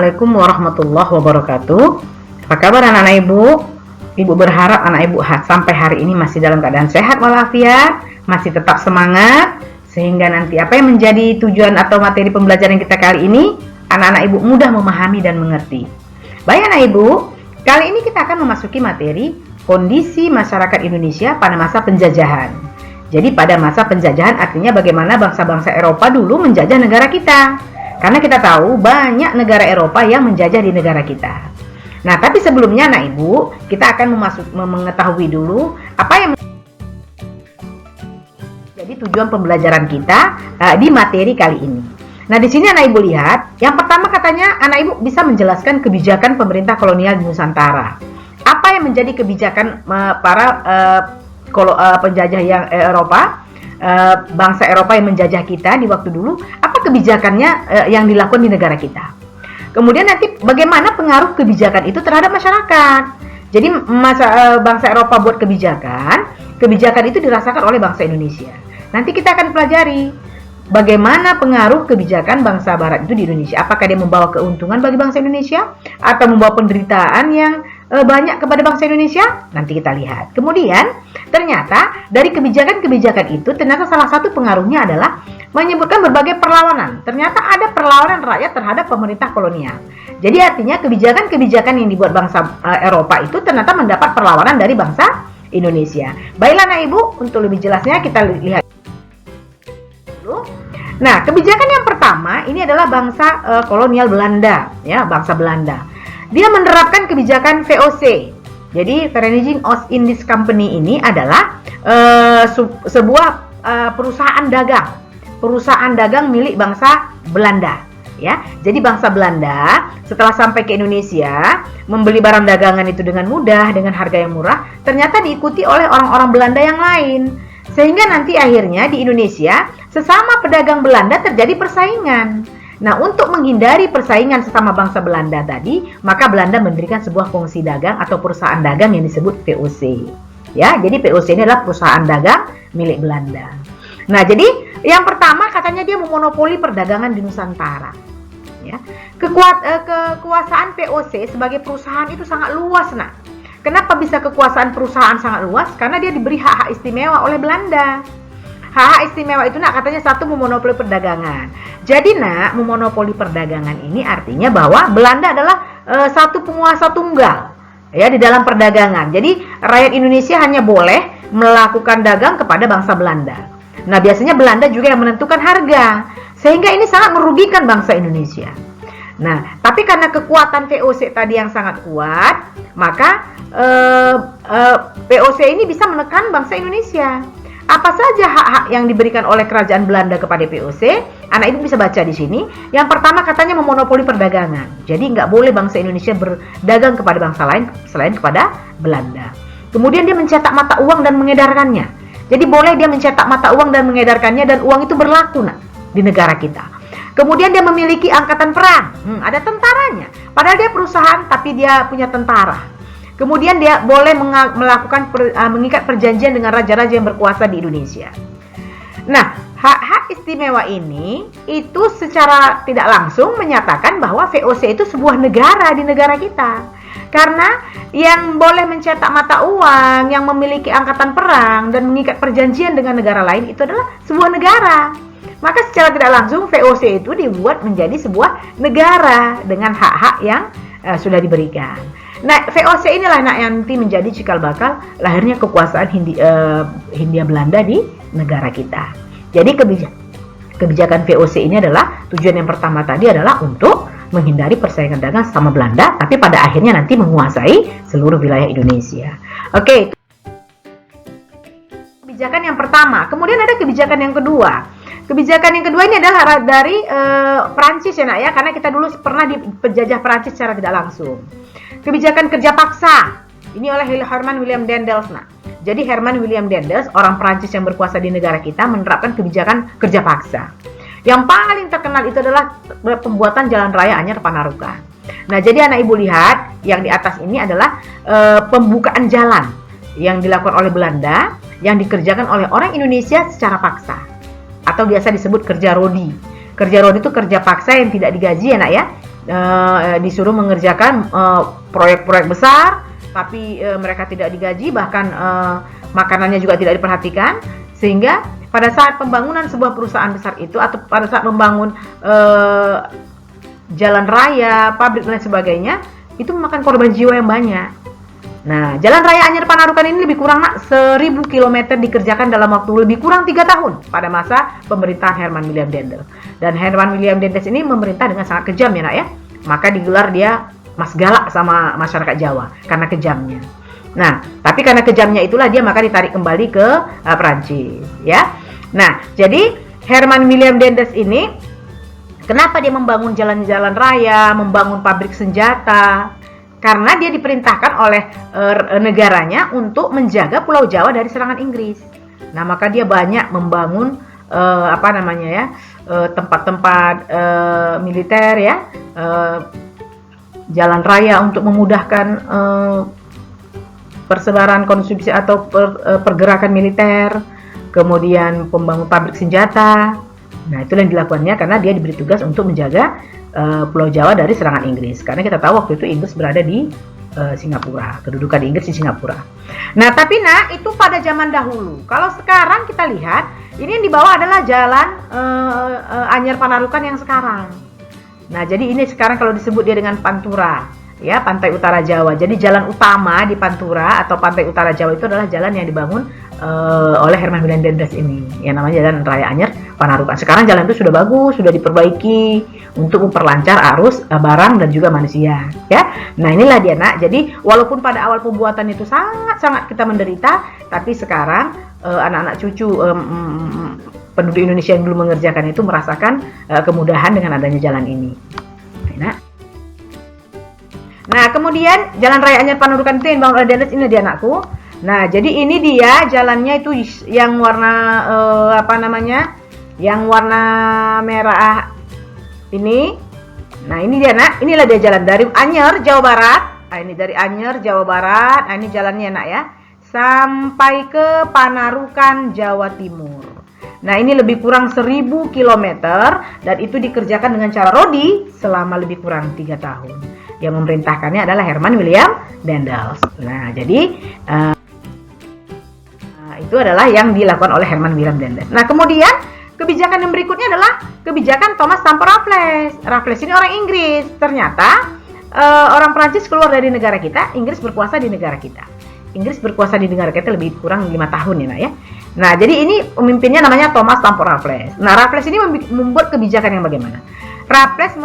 Assalamualaikum warahmatullahi wabarakatuh. Apa kabar anak-anak ibu? Ibu berharap anak ibu sampai hari ini masih dalam keadaan sehat walafiat, masih tetap semangat, sehingga nanti apa yang menjadi tujuan atau materi pembelajaran kita kali ini, anak-anak ibu mudah memahami dan mengerti. Baik anak ibu, kali ini kita akan memasuki materi kondisi masyarakat Indonesia pada masa penjajahan. Jadi pada masa penjajahan artinya bagaimana bangsa-bangsa Eropa dulu menjajah negara kita. Karena kita tahu banyak negara Eropa yang menjajah di negara kita. Nah, tapi sebelumnya anak ibu, kita akan mengetahui dulu apa yang jadi tujuan pembelajaran kita di materi kali ini. Nah, di sini anak ibu lihat, yang pertama katanya anak ibu bisa menjelaskan kebijakan pemerintah kolonial di Nusantara. Apa yang menjadi kebijakan para penjajah yang Eropa, bangsa Eropa yang menjajah kita di waktu dulu, apa kebijakannya yang dilakukan di negara kita. Kemudian nanti bagaimana pengaruh kebijakan itu terhadap masyarakat. Jadi bangsa Eropa buat kebijakan itu dirasakan oleh bangsa Indonesia. Nanti kita akan pelajari bagaimana pengaruh kebijakan bangsa Barat itu di Indonesia. Apakah dia membawa keuntungan bagi bangsa Indonesia atau membawa penderitaan yang banyak kepada bangsa Indonesia? Nanti kita lihat. Kemudian ternyata dari kebijakan-kebijakan itu ternyata salah satu pengaruhnya adalah menyebutkan berbagai perlawanan. Ternyata ada perlawanan rakyat terhadap pemerintah kolonial. Jadi artinya kebijakan-kebijakan yang dibuat bangsa Eropa itu ternyata mendapat perlawanan dari bangsa Indonesia. Baiklah anak ibu, untuk lebih jelasnya kita lihat dulu. Nah, kebijakan yang pertama ini adalah bangsa kolonial Belanda, ya, bangsa Belanda. Dia menerapkan kebijakan VOC. Jadi Vereniging Oost-Indisch Company ini adalah sebuah perusahaan dagang milik bangsa Belanda, ya. Jadi bangsa Belanda setelah sampai ke Indonesia membeli barang dagangan itu dengan mudah, dengan harga yang murah, ternyata diikuti oleh orang-orang Belanda yang lain. Sehingga nanti akhirnya di Indonesia sesama pedagang Belanda terjadi persaingan. Nah, untuk menghindari persaingan sesama bangsa Belanda tadi, maka Belanda mendirikan sebuah kongsi dagang atau perusahaan dagang yang disebut VOC. Ya, jadi VOC ini adalah perusahaan dagang milik Belanda. Nah, jadi yang pertama katanya dia memonopoli perdagangan di Nusantara. Ya, kekuasaan VOC sebagai perusahaan itu sangat luas, nak. Kenapa bisa kekuasaan perusahaan sangat luas? Karena dia diberi hak-hak istimewa oleh Belanda. Hak istimewa itu nak katanya satu memonopoli perdagangan. Jadi nak memonopoli perdagangan ini artinya bahwa Belanda adalah satu penguasa tunggal ya di dalam perdagangan. Jadi rakyat Indonesia hanya boleh melakukan dagang kepada bangsa Belanda. Nah biasanya Belanda juga yang menentukan harga sehingga ini sangat merugikan bangsa Indonesia. Nah tapi karena kekuatan VOC tadi yang sangat kuat, maka VOC ini bisa menekan bangsa Indonesia. Apa saja hak-hak yang diberikan oleh kerajaan Belanda kepada VOC? Anak ibu bisa baca di sini. Yang pertama katanya memonopoli perdagangan. Jadi nggak boleh bangsa Indonesia berdagang kepada bangsa lain selain kepada Belanda. Kemudian dia mencetak mata uang dan mengedarkannya. Jadi boleh dia mencetak mata uang dan mengedarkannya dan uang itu berlaku di negara kita. Kemudian dia memiliki angkatan perang. Ada tentaranya. Padahal dia perusahaan tapi dia punya tentara. Kemudian dia boleh mengikat perjanjian dengan raja-raja yang berkuasa di Indonesia. Nah, hak-hak istimewa ini itu secara tidak langsung menyatakan bahwa VOC itu sebuah negara di negara kita. Karena yang boleh mencetak mata uang, yang memiliki angkatan perang dan mengikat perjanjian dengan negara lain itu adalah sebuah negara. Maka secara tidak langsung VOC itu dibuat menjadi sebuah negara dengan hak-hak yang sudah diberikan. Nah, VOC inilah yang nanti menjadi cikal bakal lahirnya kekuasaan Hindia Belanda di negara kita. Jadi kebijakan VOC ini adalah tujuan yang pertama tadi adalah untuk menghindari persaingan dagang sama Belanda, tapi pada akhirnya nanti menguasai seluruh wilayah Indonesia. Oke. Kebijakan yang pertama. Kemudian ada kebijakan yang kedua. Kebijakan yang kedua ini adalah dari Prancis ya nak ya, karena kita dulu pernah dijajah Prancis secara tidak langsung. Kebijakan kerja paksa ini oleh Herman William Daendels. Nah, jadi Herman William Daendels, orang Prancis yang berkuasa di negara kita, menerapkan kebijakan kerja paksa. Yang paling terkenal itu adalah pembuatan jalan raya Anyar Panarukan. Nah, jadi anak ibu lihat yang di atas ini adalah pembukaan jalan yang dilakukan oleh Belanda yang dikerjakan oleh orang Indonesia secara paksa atau biasa disebut kerja rodi. Kerja rodi itu kerja paksa yang tidak digaji ya nak ya. disuruh mengerjakan proyek-proyek besar, tapi mereka tidak digaji, bahkan makanannya juga tidak diperhatikan, sehingga pada saat pembangunan sebuah perusahaan besar itu, atau pada saat membangun jalan raya, pabrik dan lain sebagainya, itu memakan korban jiwa yang banyak. Nah, Jalan Raya Anyer Panarukan ini lebih kurang 1000 km dikerjakan dalam waktu lebih kurang 3 tahun pada masa pemerintahan Herman William Dendels. Dan Herman William Dendels ini memerintah dengan sangat kejam ya nak ya. Maka digelar dia Mas Galak sama masyarakat Jawa karena kejamnya. Nah, tapi karena kejamnya itulah dia maka ditarik kembali ke Perancis ya. Nah, jadi Herman William Dendels ini kenapa dia membangun jalan-jalan raya, membangun pabrik senjata? Karena dia diperintahkan oleh negaranya untuk menjaga Pulau Jawa dari serangan Inggris. Nah, maka dia banyak membangun tempat-tempat militer ya, jalan raya untuk memudahkan persebaran konsumsi atau pergerakan militer, kemudian pembangun pabrik senjata. Nah, itu yang dilakukannya karena dia diberi tugas untuk menjaga Pulau Jawa dari serangan Inggris. Karena kita tahu waktu itu Inggris berada di Singapura, kedudukan Inggris di Singapura. Nah, tapi itu pada zaman dahulu. Kalau sekarang kita lihat, ini yang dibawa adalah jalan Anyer Panarukan yang sekarang. Nah, jadi ini sekarang kalau disebut dia dengan Pantura, ya, Pantai Utara Jawa. Jadi jalan utama di Pantura atau Pantai Utara Jawa itu adalah jalan yang dibangun oleh Herman William Dendels ini, yang namanya Jalan Raya Anyer Panarukan. Sekarang jalan itu sudah bagus, sudah diperbaiki untuk memperlancar arus barang dan juga manusia, ya. Nah, inilah dia nak. Jadi walaupun pada awal pembuatan itu sangat-sangat kita menderita, tapi sekarang anak-anak cucu penduduk Indonesia yang dulu mengerjakan itu merasakan kemudahan dengan adanya jalan ini. Nah, kemudian Jalan Raya Anyer Panarukan itu yang dibangun oleh Dendels, ini dia anakku. Nah, jadi ini dia jalannya itu yang warna yang warna merah ini. Nah, ini dia nak. Inilah dia jalan dari Anyer Jawa Barat. Nah, ini dari Anyer Jawa Barat. Nah, ini jalannya nak ya. Sampai ke Panarukan Jawa Timur. Nah, ini lebih kurang 1000 km dan itu dikerjakan dengan cara rodi selama lebih kurang 3 tahun. Yang memerintahkannya adalah Herman William Dendels. Nah, jadi itu adalah yang dilakukan oleh Herman William Dendels. Nah, kemudian kebijakan yang berikutnya adalah kebijakan Thomas Stamford Raffles. Raffles ini orang Inggris. Ternyata orang Prancis keluar dari negara kita, Inggris berkuasa di negara kita. Inggris berkuasa di negara kita lebih kurang 5 tahun ya nak ya. Nah, jadi ini pemimpinnya namanya Thomas Stamford Raffles. Nah, Raffles ini membuat kebijakan yang bagaimana? Raffles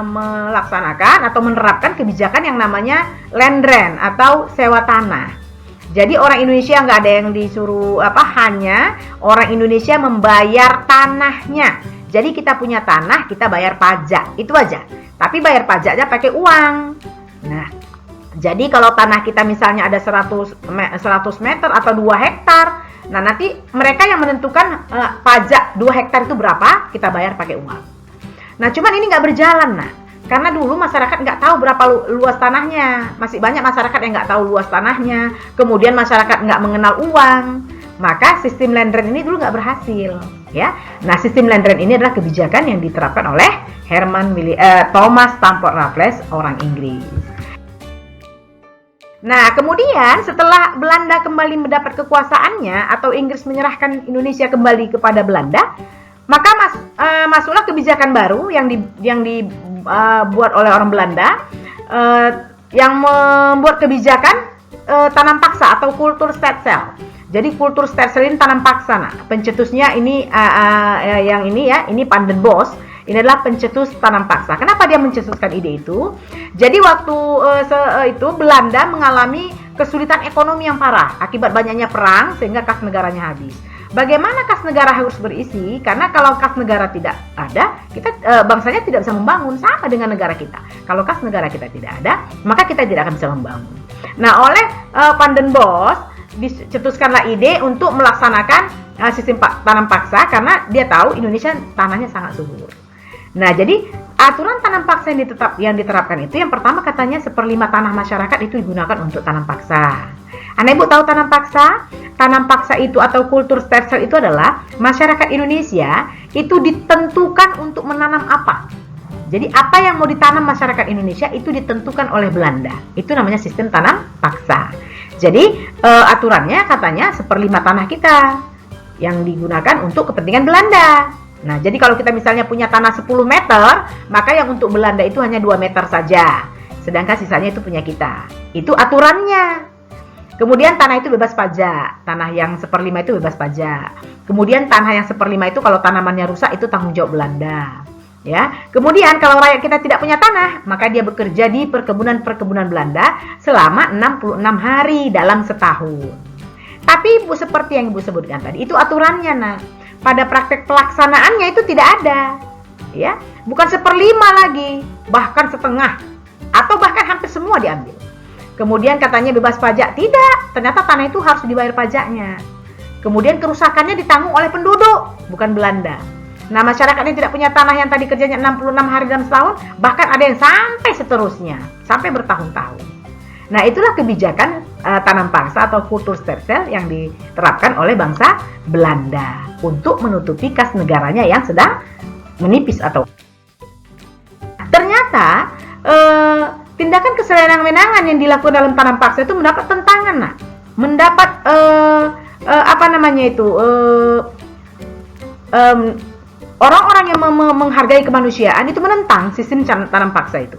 melaksanakan atau menerapkan kebijakan yang namanya land rent atau sewa tanah. Jadi orang Indonesia nggak ada yang disuruh hanya orang Indonesia membayar tanahnya. Jadi kita punya tanah, kita bayar pajak, itu aja. Tapi bayar pajaknya pakai uang. Nah, jadi kalau tanah kita misalnya ada 100 meter atau 2 hektar, nah nanti mereka yang menentukan pajak 2 hektar itu berapa, kita bayar pakai uang. Nah, cuman ini nggak berjalan, nah. Karena dulu masyarakat nggak tahu berapa luas tanahnya. Masih banyak masyarakat yang nggak tahu luas tanahnya. Kemudian masyarakat nggak mengenal uang. Maka sistem land rent ini dulu nggak berhasil. Ya. Nah, sistem land rent ini adalah kebijakan yang diterapkan oleh Thomas Stamford Raffles, orang Inggris. Nah, kemudian setelah Belanda kembali mendapat kekuasaannya atau Inggris menyerahkan Indonesia kembali kepada Belanda, maka masuklah kebijakan baru yang dibuat oleh orang Belanda yang membuat kebijakan tanam paksa atau Kulturstelsel. Jadi Kulturstelsel ini tanam paksa. Nah, pencetusnya ini yang ini ya, ini Van den Bosch. Ini adalah pencetus tanam paksa. Kenapa dia mencetuskan ide itu? Jadi waktu itu Belanda mengalami kesulitan ekonomi yang parah akibat banyaknya perang sehingga kas negaranya habis. Bagaimana kas negara harus berisi? Karena kalau kas negara tidak ada, kita bangsanya tidak bisa membangun, sama dengan negara kita. Kalau kas negara kita tidak ada, maka kita tidak akan bisa membangun. Nah, oleh Van den Bosch dicetuskanlah ide untuk melaksanakan sistem tanam paksa karena dia tahu Indonesia tanahnya sangat subur. Nah, jadi aturan tanam paksa yang diterapkan itu yang pertama katanya 1/5 tanah masyarakat itu digunakan untuk tanam paksa. Anda Ibu tahu tanam paksa? Tanam paksa itu atau Kulturstelsel itu adalah masyarakat Indonesia itu ditentukan untuk menanam apa. Jadi apa yang mau ditanam masyarakat Indonesia itu ditentukan oleh Belanda. Itu namanya sistem tanam paksa. Jadi aturannya katanya 1/5 tanah kita yang digunakan untuk kepentingan Belanda. Nah, jadi kalau kita misalnya punya tanah 10 meter, maka yang untuk Belanda itu hanya 2 meter saja. Sedangkan sisanya itu punya kita. Itu aturannya. Kemudian tanah itu bebas pajak. Tanah yang 1/5 itu bebas pajak. Kemudian tanah yang 1/5 itu kalau tanamannya rusak itu tanggung jawab Belanda. Ya. Kemudian kalau rakyat kita tidak punya tanah, maka dia bekerja di perkebunan-perkebunan Belanda selama 66 hari dalam setahun. Tapi Ibu, seperti yang Ibu sebutkan tadi, itu aturannya, nak. Pada praktek pelaksanaannya itu tidak ada. Ya, bukan 1/5 lagi, bahkan setengah atau bahkan hampir semua diambil. Kemudian katanya bebas pajak, tidak. Ternyata tanah itu harus dibayar pajaknya. Kemudian kerusakannya ditanggung oleh penduduk, bukan Belanda. Nah, masyarakat yang tidak punya tanah yang tadi kerjanya 66 hari dalam setahun, bahkan ada yang sampai seterusnya, sampai bertahun-tahun. Nah, itulah kebijakan tanam paksa atau Kulturstelsel yang diterapkan oleh bangsa Belanda untuk menutupi kas negaranya yang sedang menipis atau ternyata tindakan kesewenang-wenangan yang dilakukan dalam tanam paksa itu mendapat tentangan, nah. Mendapat orang-orang yang menghargai kemanusiaan itu menentang sistem tanam paksa itu.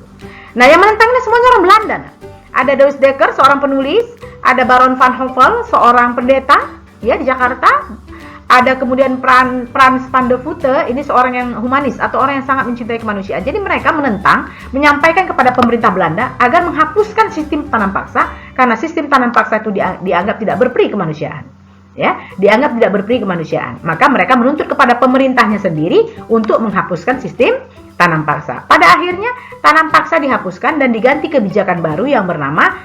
Nah, yang menentangnya semuanya orang Belanda. Nah. Ada Douws Dekker, seorang penulis, ada Baron van Hövell, seorang pendeta ya di Jakarta. Ada kemudian Frans van de Voete, ini seorang yang humanis atau orang yang sangat mencintai kemanusiaan. Jadi mereka menentang, menyampaikan kepada pemerintah Belanda agar menghapuskan sistem tanam paksa karena sistem tanam paksa itu dianggap tidak berperi kemanusiaan. Ya, dianggap tidak berperi kemanusiaan. Maka mereka menuntut kepada pemerintahnya sendiri untuk menghapuskan sistem tanam paksa. Pada akhirnya tanam paksa dihapuskan dan diganti kebijakan baru yang bernama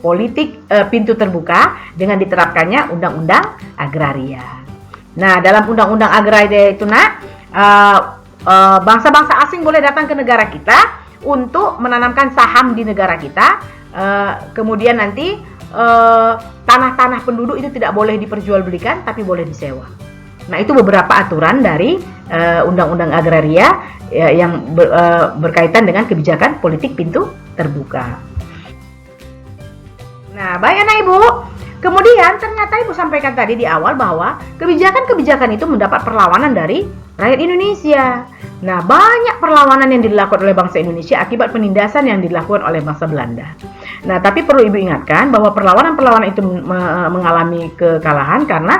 politik pintu terbuka dengan diterapkannya undang-undang agraria. Nah, dalam undang-undang agraria itu, nak, bangsa-bangsa asing boleh datang ke negara kita untuk menanamkan saham di negara kita. Kemudian nanti tanah-tanah penduduk itu tidak boleh diperjualbelikan, tapi boleh disewa. Nah, itu beberapa aturan dari undang-undang agraria yang berkaitan dengan kebijakan politik pintu terbuka. Nah, baik anak Ibu. Kemudian ternyata Ibu sampaikan tadi di awal bahwa kebijakan-kebijakan itu mendapat perlawanan dari rakyat Indonesia. Nah, banyak perlawanan yang dilakukan oleh bangsa Indonesia akibat penindasan yang dilakukan oleh bangsa Belanda. Nah, tapi perlu Ibu ingatkan bahwa perlawanan-perlawanan itu mengalami kekalahan karena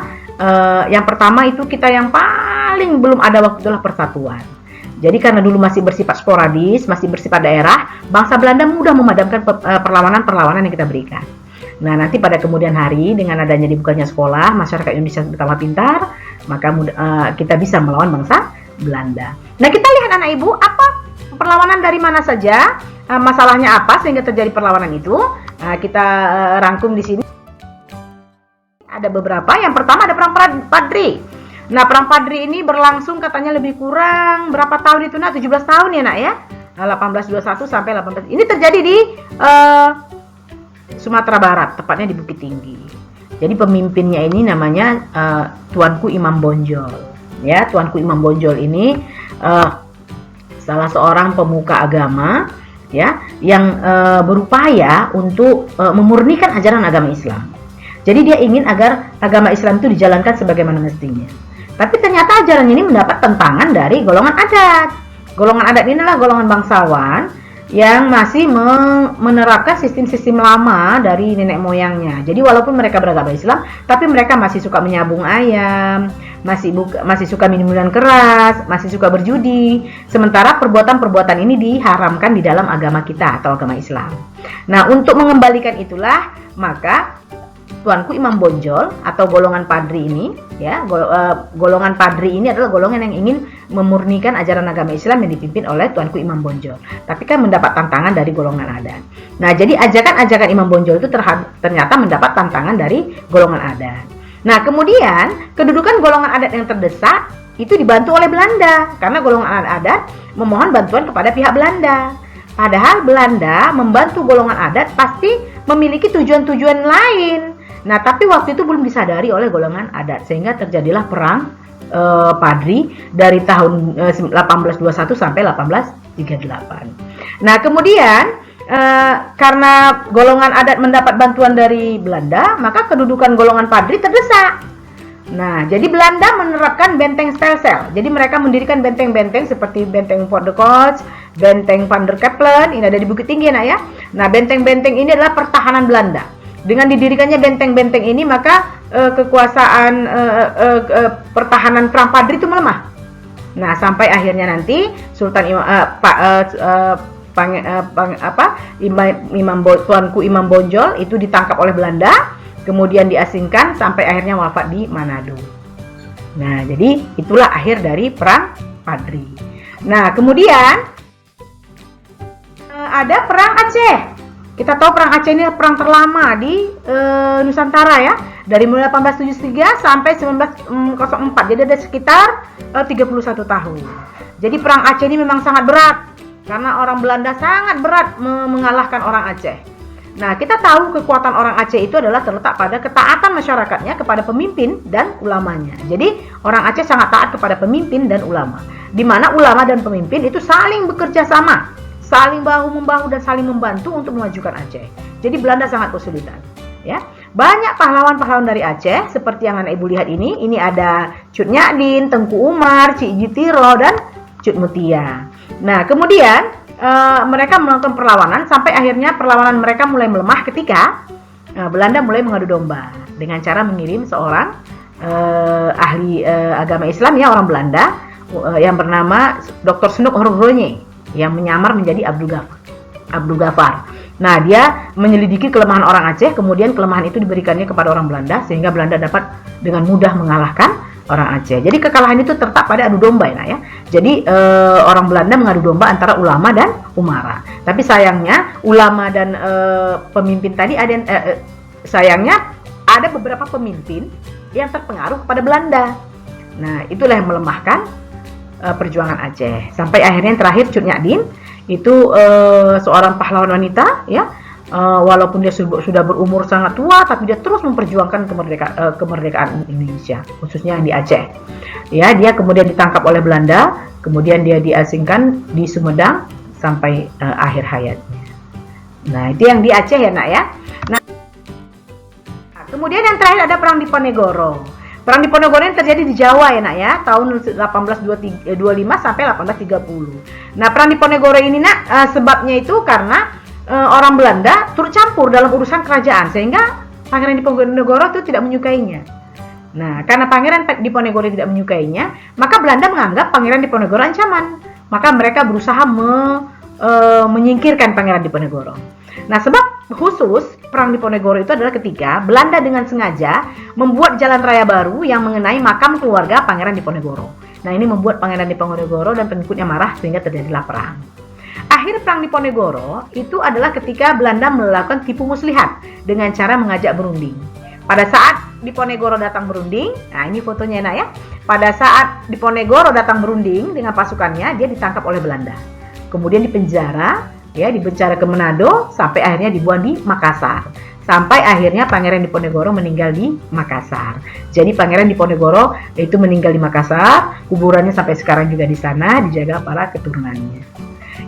yang pertama itu kita yang paling belum ada waktu itulah persatuan. Jadi karena dulu masih bersifat sporadis, masih bersifat daerah, bangsa Belanda mudah memadamkan perlawanan-perlawanan yang kita berikan. Nah, nanti pada kemudian hari dengan adanya dibukanya sekolah, masyarakat Indonesia bertambah pintar, maka kita bisa melawan bangsa Belanda. Nah, kita lihat anak Ibu, apa perlawanan dari mana saja, masalahnya apa sehingga terjadi perlawanan itu. Nah, kita rangkum di sini. Ada beberapa. Yang pertama ada perang Padri. Nah, perang Padri ini berlangsung katanya lebih kurang berapa tahun itu, nak? 17 tahun ya, nak ya. 1821 sampai 18. Ini terjadi di Sumatera Barat, tepatnya di Bukit Tinggi. Jadi pemimpinnya ini namanya Tuanku Imam Bonjol. Ya, Tuanku Imam Bonjol ini salah seorang pemuka agama ya yang berupaya untuk memurnikan ajaran agama Islam. Jadi dia ingin agar agama Islam itu dijalankan sebagaimana mestinya. Tapi ternyata ajaran ini mendapat tentangan dari golongan adat. Golongan adat ini adalah golongan bangsawan yang masih menerapkan sistem-sistem lama dari nenek moyangnya. Jadi walaupun mereka beragama Islam, tapi mereka masih suka menyabung ayam, masih suka minum minuman keras, masih suka berjudi. Sementara perbuatan-perbuatan ini diharamkan di dalam agama kita atau agama Islam. Nah, untuk mengembalikan itulah maka Tuanku Imam Bonjol atau golongan Padri ini, ya, golongan Padri ini adalah golongan yang ingin memurnikan ajaran agama Islam yang dipimpin oleh Tuanku Imam Bonjol. Tapi kan mendapat tantangan dari golongan adat. Nah, jadi ajakan-ajakan Imam Bonjol itu ternyata mendapat tantangan dari golongan adat. Nah, kemudian kedudukan golongan adat yang terdesak itu dibantu oleh Belanda karena golongan adat memohon bantuan kepada pihak Belanda. Padahal Belanda membantu golongan adat pasti memiliki tujuan-tujuan lain. Nah, tapi waktu itu belum disadari oleh golongan adat sehingga terjadilah perang padri dari tahun 1821 sampai 1838. Nah, kemudian karena golongan adat mendapat bantuan dari Belanda, maka kedudukan golongan padri terdesak. Nah, jadi Belanda menerapkan benteng stelsel. Jadi mereka mendirikan benteng-benteng seperti benteng Fort de Kock, benteng Van der Capellen, ini ada di Bukit Tinggi ya. Nah, benteng-benteng ini adalah pertahanan Belanda. Dengan didirikannya benteng-benteng ini, maka kekuasaan pertahanan perang padri itu melemah. Nah, sampai akhirnya nanti Sultan Tuanku Imam Bonjol itu ditangkap oleh Belanda, kemudian diasingkan sampai akhirnya wafat di Manado. Nah, jadi itulah akhir dari perang Padri. Nah, kemudian ada perang Aceh. Kita tahu perang Aceh ini perang terlama di Nusantara ya, dari mulai 1873 sampai 1904. Jadi ada sekitar 31 tahun. Jadi perang Aceh ini memang sangat berat karena orang Belanda sangat berat mengalahkan orang Aceh. Nah, kita tahu kekuatan orang Aceh itu adalah terletak pada ketaatan masyarakatnya kepada pemimpin dan ulamanya. Jadi, orang Aceh sangat taat kepada pemimpin dan ulama. Di mana ulama dan pemimpin itu saling bekerja sama, saling bahu-membahu dan saling membantu untuk memajukan Aceh. Jadi, Belanda sangat kesulitan. Ya, banyak pahlawan-pahlawan dari Aceh seperti yang Ibu lihat ini. Ini ada Cut Nyadin, Tengku Umar, Cik Jitiro, dan Cut Mutia. Nah, kemudian mereka melakukan perlawanan sampai akhirnya perlawanan mereka mulai melemah ketika Belanda mulai mengadu domba dengan cara mengirim seorang ahli agama Islam ya, orang Belanda yang bernama Dr. Snoek Horronje yang menyamar menjadi Abdul Ghaffar. Nah, dia menyelidiki kelemahan orang Aceh, kemudian kelemahan itu diberikannya kepada orang Belanda sehingga Belanda dapat dengan mudah mengalahkan orang Aceh. Jadi kekalahan itu terletak pada adu domba ya. Jadi orang Belanda mengadu domba antara ulama dan umara. Tapi sayangnya ulama dan pemimpin tadi sayangnya ada beberapa pemimpin yang terpengaruh kepada Belanda. Nah, itulah yang melemahkan perjuangan Aceh. Sampai akhirnya yang terakhir Cut Nyadin itu seorang pahlawan wanita ya. Walaupun dia sudah berumur sangat tua, tapi dia terus memperjuangkan kemerdekaan Indonesia, khususnya yang di Aceh. Ya, dia kemudian ditangkap oleh Belanda, kemudian dia diasingkan di Sumedang sampai akhir hayatnya. Nah, itu yang di Aceh ya, Nak ya. Nah, kemudian yang terakhir ada perang Diponegoro. Perang Diponegoro ini terjadi di Jawa ya, Nak ya, tahun 1825 sampai 1830. Nah, perang Diponegoro ini, Nak, sebabnya itu karena orang Belanda turut campur dalam urusan kerajaan sehingga Pangeran Diponegoro itu tidak menyukainya. Nah, karena Pangeran Diponegoro tidak menyukainya, maka Belanda menganggap Pangeran Diponegoro ancaman. Maka mereka berusaha menyingkirkan Pangeran Diponegoro. Nah, sebab khusus perang Diponegoro itu adalah ketika Belanda dengan sengaja membuat jalan raya baru yang mengenai makam keluarga Pangeran Diponegoro. Nah, ini membuat Pangeran Diponegoro dan pengikutnya marah sehingga terjadilah perang. Akhir perang Diponegoro itu adalah ketika Belanda melakukan tipu muslihat dengan cara mengajak berunding. Pada saat Diponegoro datang berunding, nah ini fotonya Nak ya. Pada saat Diponegoro datang berunding dengan pasukannya, dia ditangkap oleh Belanda. Kemudian dipenjara, ya dipenjara ke Manado sampai akhirnya dibuang di Makassar. Sampai akhirnya Pangeran Diponegoro meninggal di Makassar. Jadi Pangeran Diponegoro itu meninggal di Makassar, kuburannya sampai sekarang juga di sana dijaga para keturunannya.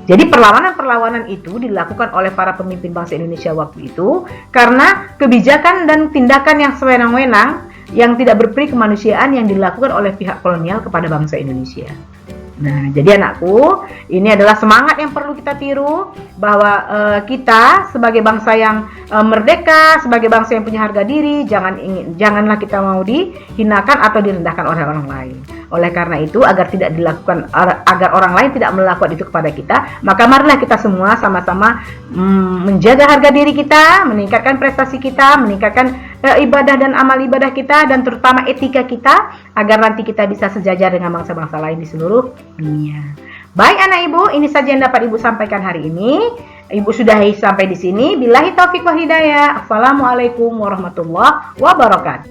Jadi perlawanan-perlawanan itu dilakukan oleh para pemimpin bangsa Indonesia waktu itu karena kebijakan dan tindakan yang sewenang-wenang yang tidak berperi kemanusiaan yang dilakukan oleh pihak kolonial kepada bangsa Indonesia. Nah, jadi anakku, ini adalah semangat yang perlu kita tiru bahwa kita sebagai bangsa yang merdeka, sebagai bangsa yang punya harga diri, janganlah kita mau dihinakan atau direndahkan oleh orang lain. Oleh karena itu, agar orang lain tidak melakukan itu kepada kita, maka marilah kita semua sama-sama menjaga harga diri kita, meningkatkan prestasi kita, meningkatkan ibadah dan amal ibadah kita, dan terutama etika kita, agar nanti kita bisa sejajar dengan bangsa-bangsa lain di seluruh dunia. Baik anak ibu, ini saja yang dapat ibu sampaikan hari ini. Ibu sudahi sampai di sini. Billahi taufiq wal hidayah. Assalamualaikum warahmatullahi wabarakatuh.